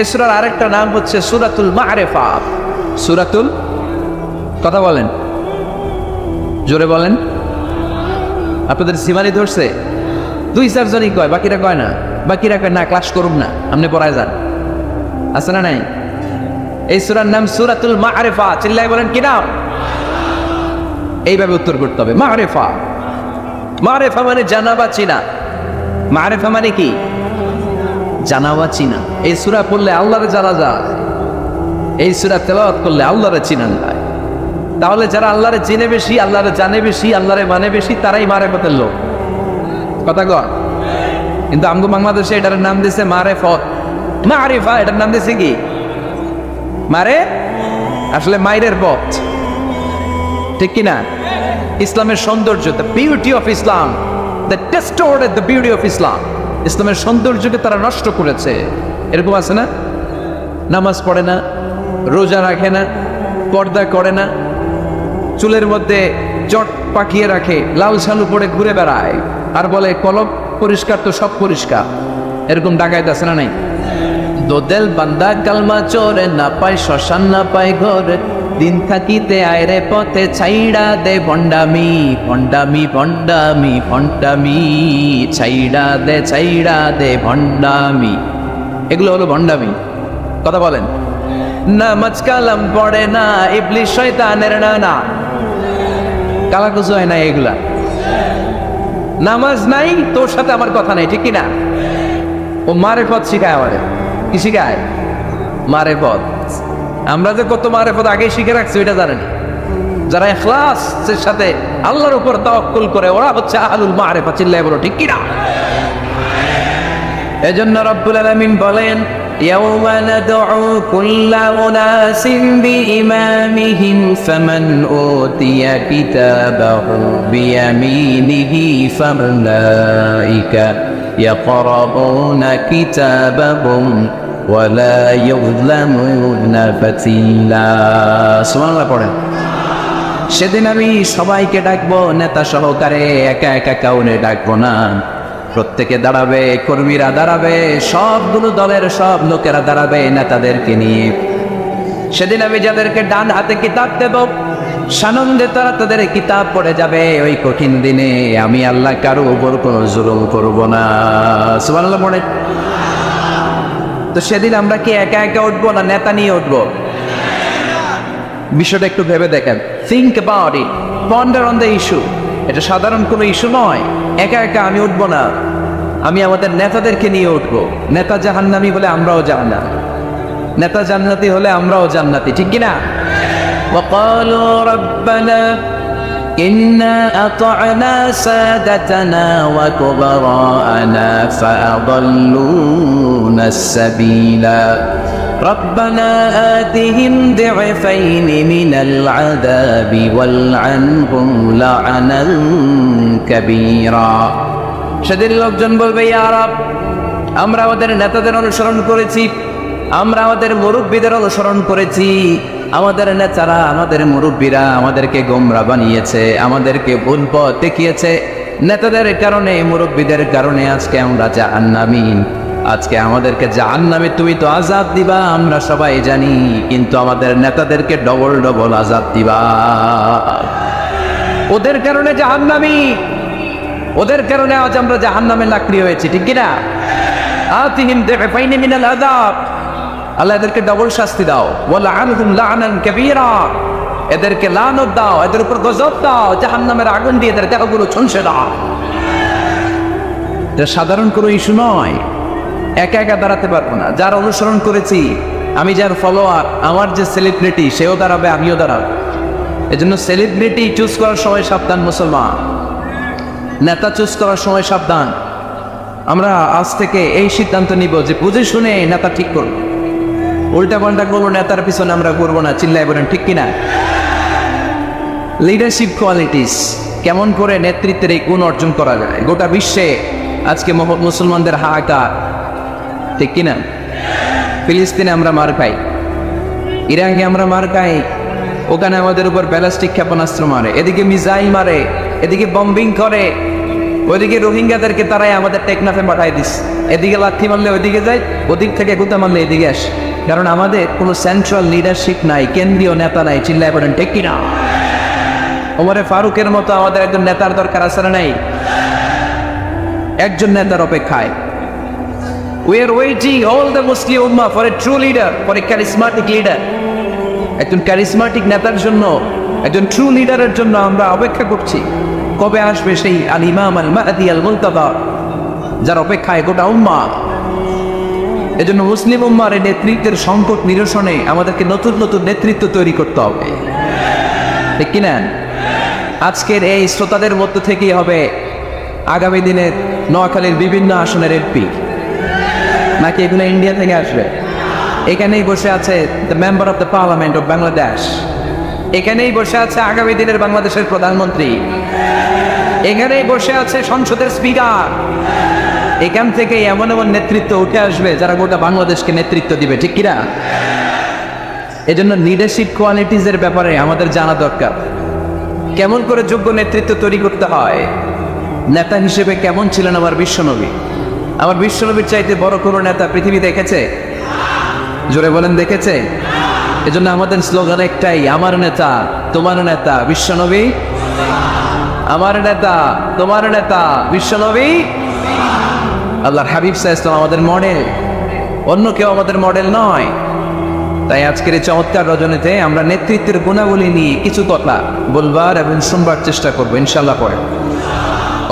এই সূরার আরেকটা নাম হচ্ছে সূরাতুল মা'রিফা। সূরাতুল, কথা বলেন, জোরে বলেন। আপনাদের সিমানি ধরছে? 2-4 জনই কয়, বাকিরা কয় না। বাকিরা কয় না ক্লাস করুন না, আপনি পড়ায় যান। আছে না নাই? এই সূরার নাম সূরাতুল মা'রিফা। চিল্লায় বলেন কি নাম? এইভাবে উত্তর করতে হবে। মারেফা, মারেফা মানে জানা বা চিনা। মারেফা মানে কি? জানা বা চিনা। এই সূরা পড়লে আল্লাহরে জানা যায়, এই সূরা তেলাওয়াত করলে আল্লাহরে চিনা যায়। তাহলে যারা আল্লাহরে চিনে বেশি, আল্লাহরে জানে বেশি, আল্লাহরে মানে বেশি, তারাই মারেফতের লোক। কথা কর। কিন্তু আমগো বাংলাদেশে এটার নাম দিয়েছে মারেফত, মারিফা। এটার নাম দিয়েছে কি? মারে, আসলে মাইরের পথ, ঠিক কিনা? ইসলামের সৌন্দর্য, the beauty of Islam, the distorted the beauty of Islam. ইসলামের সৌন্দর্যকে তারা নষ্ট করেছে। এরকম আছে না? নামাজ পড়ে না, রোজা রাখে না, পর্দা করে না, চুলের মধ্যে জট পাকিয়ে রাখে, লাল শালু পরে ঘুরে বেড়ায়, আর বলে কলম পরিষ্কার তো সব পরিষ্কার। এরকম ডাকাইত আছে না নাই? দোদেল বান্দা কালমা চোরে, না পায় শ্মশান না পায় ঘরে, দিন থাকিতে আয়রে পথে ছাইড়া দে ভণ্ডামি, ভণ্ডামি ভণ্ডামি ভণ্ডামি, ছাইড়া দে ভণ্ডামি। এগুলো হলো ভণ্ডামি। কথা বলেন। নামাজ কালাম পড়ে না, ইবলিশ শয়তানের নানা, কালাকুজু হয় না এগুলা। নামাজ নাই, তোর সাথে আমার কথা নাই, ঠিক কিনা? ও মারেফত শিখায় আমাদের। কি শিখায়? মারেফত। আমরা যে কত মারেফত আগে শিখে রাখছি ওইটা জানেন। যারা ইখলাসের সাথে আল্লাহর উপর তাওয়াক্কুল করে, ওরা হচ্ছে আহলুল মারেফা। চিল্লায় বলো ঠিক কিনা? এজন্য রব্বুল আলামিন বলেন, ইয়াওমা নাদউ কুল্লা উনাসিন বিইমামিহিম ফামান উতিয়া কিতাবাহু বিয়ামিনিহি ফাউলাইকা ইয়াকরাউনা কিতাবাহুম ওয়ালা ইউযলামুনা ফাতিলা। সুবহানাল্লাহ পড়েন। সেদিন আমি সবাইকে ডাকবো, নেতা সহকারে, একা একা কাউরে ডাকবো না। প্রত্যেকে দাঁড়াবে, কর্মীরা দাঁড়াবে, সবগুলো দলের সব লোকেরা দাঁড়াবে নেতাদেরকে নিয়ে। সেদিন আমি যাদেরকে ডান হাতে কিতাব দেব, সানন্দে তারা তাদের কিতাব পড়ে যাবে। ওই কঠিন দিনে আমি আল্লাহ কারো উপর কোনো জুলুম করব না। সুবহানাল্লাহ পড়ে। তো সেদিন আমরা কি একা একা উঠবো না নেতা নিয়ে উঠবো? বিষয়টা একটু ভেবে দেখেন। Think about it, ponder on the issue. এটা সাধারণ কোনো ইস্যু নয়। একা একা আমি উঠবো না, আমি আমাদের নেতাদেরকে নিয়ে উঠবো। নেতা জাহান্নামী হলে আমরাও জান্নাতি, নেতা জান্নাতি হলে আমরাও জান্নাতি, ঠিক কিনা? ওয়াকালু রাব্বানা ইন্না আতা'না সাদাতানা ওয়া কুবারা'না ফাআদাল্লুনা আস-সাবিলা ربنا آتهم ضعفين من العذاب والعنهم لعنا كبيرا। সেদিন লোকজন বলবে, ইয়া রব, আমরা আমাদের নেতাদের অনুসরণ করেছি, আমরা আমাদের মুরব্বীদের অনুসরণ করেছি, আমাদের নেতারা, আমাদের মুরব্বীরা আমাদেরকে গোমরা বানিয়েছে, আমাদেরকে ভুল পথ দেখিয়েছে। নেতাদের কারণে, মুরব্বীদের কারণে আজকে আমরা জাহান্নামী। আজকে আমাদেরকে জাহান্নামে তুমি তো আযাব দিবা, আমরা সবাই জানি, কিন্তু আমাদের নেতাদেরকে ডবল ডবল আযাব দিবা। ওদের কারণে জাহান্নামী, ওদের কারণে আজ আমরা জাহান্নামে লাকড়ি হয়েছি, ঠিক কিনা? আতিহিম দিফাইনি মিনাল আযাব, আল্লাহ এদেরকে ডবল শাস্তি দাও। ওয়ালা আনহুম লা'নান কাবীরা, এদেরকে লানত দাও, এদের উপর গজব দাও, জাহান্নামের আগুন দিয়ে এদের দেহগুলো ঝলসে দাও। এটা সাধারণ কোনো ইস্যু নয়। একা একা দাঁড়াতে পারবো না। যার অনুসরণ করেছি আমি, যার ফলোয়ার, আমার যে সেলিব্রিটি, সেও দাঁড়াবে, আমিও দাঁড়াবো। এজন্য সেলিব্রিটি চুজ করার সময় সাবধান মুসলমান, নেতা চুজ করার সময় সাবধান। আমরা আজ থেকে এই সিদ্ধান্ত নিব যে বুঝে শুনে নেতা ঠিক করবো, উল্টা পাল্টা করবো, নেতার পিছনে আমরা করবো না। চিল্লায় বলেন ঠিক কিনা? লিডারশিপ কোয়ালিটিস, কেমন করে নেতৃত্বের এই গুণ অর্জন করা যায়। গোটা বিশ্বে আজকে মুসলমানদের হাহাকার, ঠিক কিনা? ফিলিস্তিনে আমরা মার খাই, ইরাকে আমরা মার খাই, ওখানে আমাদের উপর ব্যালিস্টিক ক্ষেপণাস্ত্র মারে, এদিকে মিসাইল মারে, এদিকে বম্বিং করে, ওইদিকে রোহিঙ্গাদেরকে তারাই আমাদের টেকনাফে পাঠাই দিস। এদিকে লাথি মারলে ওইদিকে যায়, ওদিক থেকে গুতা মারলে এদিকে আসে। কারণ আমাদের কোনো সেন্ট্রাল লিডারশিপ নাই, কেন্দ্রীয় নেতা নাই। চিল্লায় বলেন ঠিক কিনা? ওমরে ফারুকের মতো আমাদের একজন নেতার দরকার আছে না নাই? একজন নেতার অপেক্ষায়। We are waiting all the Muslim Ummah for a true leader, for a charismatic leader. একজন charismatic নেতার জন্য একজন ট্রু লিডারের জন্য আমরা অপেক্ষা করছি। কবে আসবে সেই আল ইমাম আল মাহদি আল মুনতাযা, যার অপেক্ষায় গোটা উম্মাহ। এজন্য মুসলিম উম্মার এই নেতৃত্বের সংকট নিরসনে আমাদেরকে নতুন নতুন নেতৃত্ব তৈরি করতে হবে, ঠিক কিনা? আজকের এই শ্রোতাদের মধ্য থেকেই হবে আগামী দিনের নোয়াখালীর বিভিন্ন আসনের এমপি, নাকি এগুলো ইন্ডিয়া থেকে আসবে? এখানেই বসে আছে the member of the parliament of Bangladesh, এখানেই বসে আছে আগামী দিনের বাংলাদেশের প্রধানমন্ত্রী, এখানেই বসে আছে সংসদের স্পিকার। এখান থেকে এমন এমন নেতৃত্ব উঠে আসবে যারা গোটা বাংলাদেশকে নেতৃত্ব দিবে, ঠিক কিনা? এজন্য লিডারশিপ কোয়ালিটিজের ব্যাপারে আমাদের জানা দরকার। কেমন করে যোগ্য নেতৃত্ব তৈরি করতে হয়, নেতা হিসেবে কেমন ছিলেন আমার বিশ্বনবী? আমার বিশ্বনবীর চাইতে বড় কোনো নেতা পৃথিবী দেখেছে? জোরে বলেন, দেখেছে? এজন্য আমাদের স্লোগান একটাই, আমার নেতা তোমার নেতা বিশ্বনবী, আমার নেতা তোমার নেতা বিশ্বনবী। আল্লাহর হাবিব সাল্লাল্লাহু আলাইহি ওয়াসাল্লাম আমাদের মডেল, অন্য কেউ আমাদের মডেল নয়। তাই আজকের এই চমৎকার রজনীতে আমরা নেতৃত্বের গুণাবলী নিয়ে কিছু কথা বলবার এবং শুনবার চেষ্টা করবো ইনশাআল্লাহ। পরে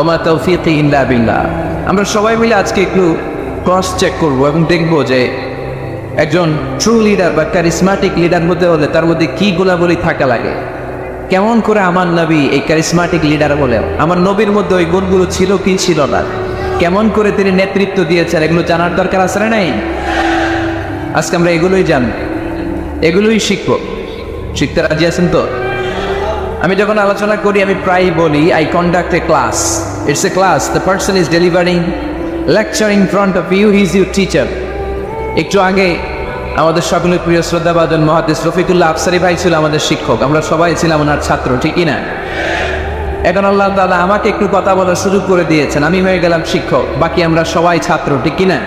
ওমা তাওফীকি ইল্লা বিল্লাহ। আমরা সবাই মিলে আজকে একটু ক্রস চেক করব এবং দেখব যে একজন ট্রু লিডার বা ক্যারিসমাটিক লিডার হতে হলে তার মধ্যে কি গুণাবলী থাকা লাগে। কেমন করে আমার নবী এই ক্যারিসমাটিক লিডার হলেন, আমার নবীর মধ্যে ওই গুণগুলো ছিল কি ছিল না, কেমন করে তিনি নেতৃত্ব দিয়েছেন, এগুলো জানার দরকার আছে না নাই? আজকে আমরা এগুলোই জানব, এগুলোই শিখবো। শিখতে রাজি আছেন তো? আমি যখন আলোচনা করি আমি প্রায়ই বলি, I conduct a class, it's a class, the person is delivering lecture in front of you, he is your teacher. একটু আগে আমাদের সকলের প্রিয় শ্রদ্ধাভাজন মহাদিস রফিকুল্লাহ আফসারি ভাই ছিল আমাদের শিক্ষক, আমরা সবাই ছিলাম ওনার ছাত্র, ঠিকই না? এখন আল্লাহ তাআলা আমাকে একটু কথা বলার সুযোগ করে দিয়েছেন, আমি হয়ে গেলাম শিক্ষক, বাকি আমরা সবাই ছাত্র, ঠিক কিনা?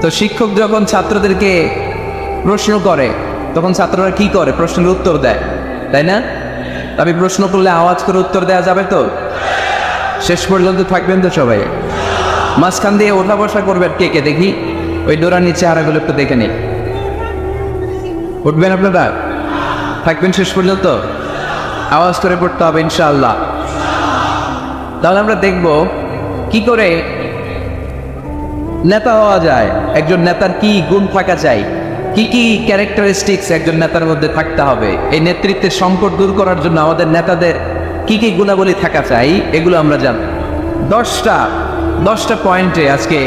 তো শিক্ষক যখন ছাত্রদেরকে প্রশ্ন করে তখন ছাত্ররা কি করে? প্রশ্নের উত্তর দেয়, তাই না? আমি প্রশ্ন করলে আওয়াজ করে উত্তর দেওয়া যাবে তো? শেষ পর্যন্ত থাকবেন তো সবাই? মাঝখান দিয়ে ওঠা বসা করবেন কে কে দেখি? ওই ডোরানি চেহারাগুলো একটু দেখে নিই। উঠবেন আপনারা? থাকবেন শেষ পর্যন্ত? আওয়াজ করে পড়তে হবে ইনশাআল্লাহ। তাহলে আমরা দেখব কি করে নেতা হওয়া যায়, একজন নেতার কি গুণ থাকা চাই, কি কি ক্যারেক্টারিস্টিক্স একজন নেতার মধ্যে থাকতে হবে, এই নেতৃত্বের সংকট দূর করার জন্য আমাদের নেতাদের কি কি গুণাবলী থাকা চাই, এগুলো আমরা জানব। 10টা পয়েন্টে আজকে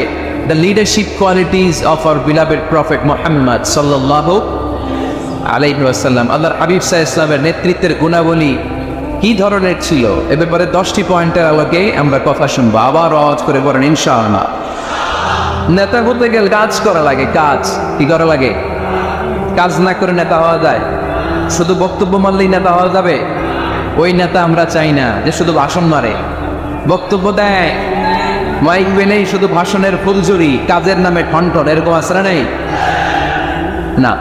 the leadership qualities of our beloved prophet Muhammad সাল্লাল্লাহু আলাইহি ওয়াসাল্লাম, আল্লাহর হাবিব সাল্লাল্লাহু আলাইহি ওয়াসাল্লামের নেতৃত্বের গুণাবলী কি ধরনের ছিল, এ ব্যাপারে 10টি পয়েন্টের আলোকে আমরা কথা শুনবো। আবার আওয়াজ করে বলেন ইনশাআল্লাহ। নেতা হতে গেলে কাজ করা লাগে, কাজ কি করা লাগে? কাজ না করে নেতা হওয়া যায়? শুধু বক্তব্য মারলেই নেতা হওয়া যাবে? ওই নেতা আমরা চাই না যে শুধু ভাষণ মারে, বক্তব্য দেয়, মাইক বেনেই শুধু ভাষণের ফুলঝুরি, কাজের নামে ঠনঠন, এরকম আছে না? নেই না,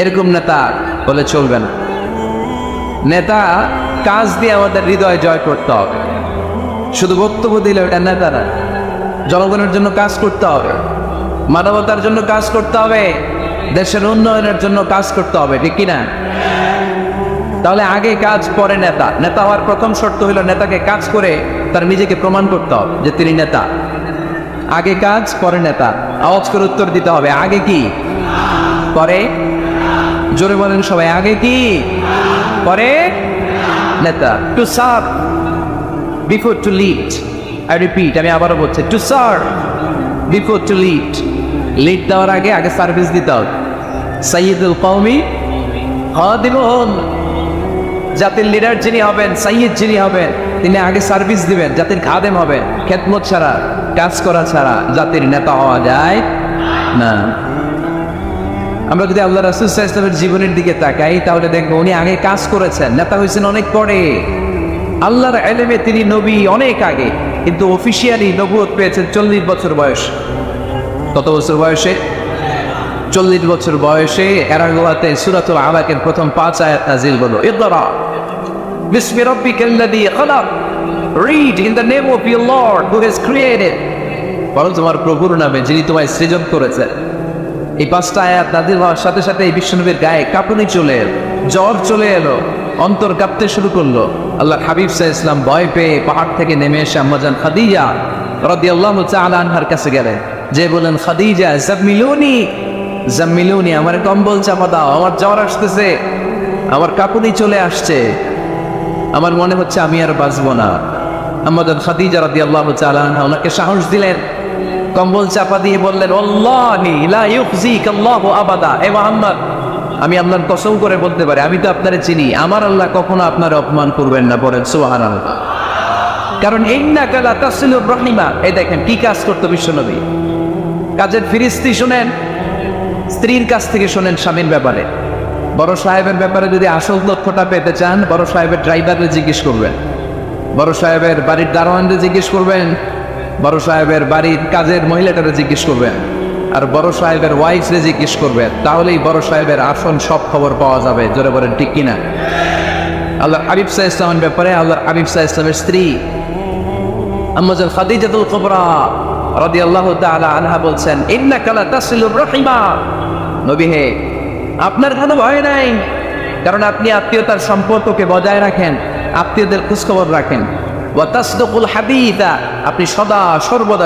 এরকম নেতা বলে চলবে না। নেতা কাজ দিয়ে আমাদের হৃদয় জয় করতে হবে, শুধু বক্তব্য দিলে ওটা নেতা না। জনগণের জন্য কাজ করতে হবে, মানবতার জন্য কাজ করতে হবে, দেশের উন্নয়নের জন্য কাজ করতে হবে, ঠিক কিনা? তাহলে আগে কাজ পরে নেতা। নেতা হওয়ার প্রথম শর্ত হইল নেতাকে কাজ করে তার নিজেকে প্রমাণ করতে হবে যে তিনি নেতা। আগে কাজ পরে নেতা। আওয়াজ করে উত্তর দিতে হবে, আগে কি পরে? জোরে বলেন সবাই, আগে কি পরে নেতা। To serve before to lead. I repeat, আমি আবারও বলছি, to serve before to lead. Lead দেওয়ার আগে সার্ভিস দিতে হবে। সাইয়্যিদুল কওমি খাদিমুহুম, জাতির লিডার যিনি হবেন, সাইয়্যিদ যিনি হবেন, তিনি আগে সার্ভিস দিবেন, জাতির খাদেম হবেন। খেদমত ছাড়া, কাজ করা ছাড়া জাতির নেতা হওয়া যায় না। আমরা যদি আল্লাহ রাসূল সাল্লাল্লাহু আলাইহি ওয়াসাল্লামের জীবনের দিকে তাকাই তাহলে দেখবো উনি আগে কাজ করেছেন, নেতা হয়েছেন অনেক পরে। আল্লাহর ইলমে তিনি নবী অনেক আগে, কিন্তু অফিশিয়ালি নবুয়ত পেয়েছেন 40 বছর বয়স। কত বছর বয়সে? 40 বছর বয়সে এরাগোয়াতে সূরাতুল আলাকের প্রথম 5 আয়াত নাযিল হলো। ইকরা বিসমি রাব্বিকাল্লাযী খালাক, read in the name of your lord who has created. বলো তোমার প্রভুর নামে যিনি তোমায় সৃজন করেছেন। এই 5টা আয়াত নাযিল হওয়ার সাথে সাথে এই বিশ্বনবীর গায়ে কাঁপুনি চলে এলো। জ্বর চলে এলো, অন্তর কাঁপতে শুরু করলো। আল্লাহ হাবিব সাল্লাল্লাহু আলাইহি ওয়াসাল্লাম ভয় পেয়ে পাহাড় থেকে নেমে এসে আম্মাজান খাদিজা রাদিয়াল্লাহু তাআলা আনহার কাছে গেলেন, যে বলেন, খাদিজা জাম্মিলুনি জাম্মিলুনি, আমার কম্বল চাপা দাও, আমার জ্বর আসতেছে, আমার কাঁপুনি চলে আসছে, আমার মনে হচ্ছে আমি আর বাঁচবো না। আম্মাজান খাদিজা রাদিয়াল্লাহু তাআলা আনহা ওনাকে সাহস দিলেন, কম্বল চাপা দিয়ে বললেন, আল্লাহি লা ইউখজিকাল্লাহু আবাদা, এ মুহাম্মদ, আমি আল্লাহর কসম করে বলতে পারি, আমি তো আপনারে চিনি, আমার আল্লাহ কখনো আপনার অপমান করবেন না। বলেন সুবহানাল্লাহ। কারণ ইন্নাকা লা তাসিলুর রাহিমা, এই দেখেন কি কাজ করতো বিশ্বনবী। কাজের ফিরিস্তি শুনেন, স্ত্রীর কাছ থেকে শোনেন স্বামীর ব্যাপারে। বড় সাহেবের ব্যাপারে যদি আসল তথ্যটা পেতে চান, বড় সাহেবের ড্রাইভারে জিজ্ঞেস করবেন, বড় সাহেবের বাড়ির দারোয়ানরে জিজ্ঞেস করবেন, বড় সাহেবের বাড়ির কাজের মহিলাটারে জিজ্ঞেস করবেন, আর বড় সাহেবের ওয়াইফরে জিজ্ঞেস করবেন, তাহলেই বড় সাহেবের আসল সব খবর পাওয়া যাবে। জোরে বলেন ঠিক কিনা? আল্লাহর হাবিব সাল্লাল্লাহু আলাইহি ওয়াসাল্লামের ব্যাপারে আল্লাহর হাবিব সাল্লাল্লাহু আলাইহি ওয়াসাল্লামের স্ত্রী আম্মাজান খাদিজাতুল কুবরা রাদিয়াল্লাহু তাআলা আনহা বলছেন, ইন্নাকা লা তাসিলুর রাহিমা, নবী হে, আপনার কোনো ভয় নাই, কারণ আপনি আত্মীয়তার সম্পর্ককে বজায় রাখেন, আত্মীয়দের খোঁজখবর রাখেন। ওয়া তাসদুকুল হাদিসা, আপনি সদা সর্বদা